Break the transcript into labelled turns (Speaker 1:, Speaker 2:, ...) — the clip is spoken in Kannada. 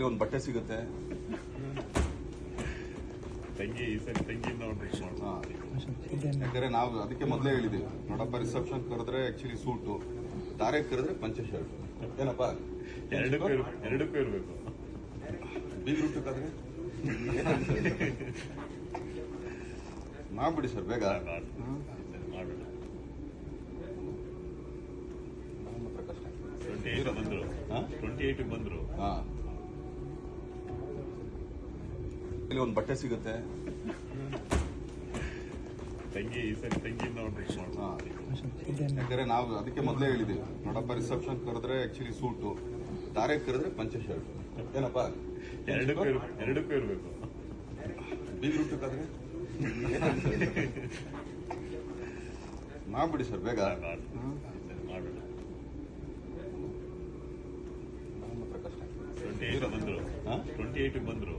Speaker 1: ಒಂದು ಬಟ್ಟೆ ಸಿಗುತ್ತೆ.
Speaker 2: ತಂಗಿ ಈ ಸರಿ ತಂಗಿ
Speaker 1: ಯಾಕಂದ್ರೆ ನಾವು ಅದಕ್ಕೆ ಮೊದಲೇ ಹೇಳಿದೀವಿ ನೋಡಪ್ಪ, ರಿಸೆಪ್ಷನ್ ಕರೆದ್ರೆ ಆಕ್ಚುಲಿ ಸೂಟು, ತಾರೆ ಕರೆದ್ರೆ ಪಂಚೆ ಶರ್ಟ್. ಏನಪ್ಪ
Speaker 2: ಎರಡಕ್ಕೂ ಇರಬೇಕು.
Speaker 1: ಬೀಗ್ ರೂಟಕ್ಕಾದ್ರೆ ಮಾಡ್ಬಿಡಿ ಸರ್ ಬೇಗ.
Speaker 2: ಮಾಡೋಣ.
Speaker 1: ಕಷ್ಟ
Speaker 2: 28 ಬಂದ್ರು. 28 ಬಂದ್ರು.
Speaker 1: ಇಲ್ಲಿ ಒಂದು ಬಟ್ಟೆ ಸಿಗುತ್ತೆ.
Speaker 2: ತಂಗಿ ಈ ಸರಿ ತಂಗಿ
Speaker 1: ಯಾಕಂದ್ರೆ ನಾವು ಅದಕ್ಕೆ ಮೊದಲೇ ಹೇಳಿದೀವಿ ನೋಡಪ್ಪ, ರಿಸೆಪ್ಷನ್ ಕರೆದ್ರೆ ಆಕ್ಚುಲಿ ಸೂಟು, ತಾರೆ ಕರೆದ್ರೆ ಪಂಚೆ ಶರ್ಟ್. ಏನಪ್ಪ
Speaker 2: ಎರಡಕ್ಕೂ ಇರಬೇಕು.
Speaker 1: ಬೀಗ್ ರೂಟಕ್ಕಾದ್ರೆ ಮಾಡ್ಬಿಡಿ ಸರ್ ಬೇಗ.
Speaker 2: ಮಾಡೋಣ.
Speaker 1: ಕಷ್ಟ
Speaker 2: 28 ಬಂದ್ರು. 28 ಬಂದ್ರು.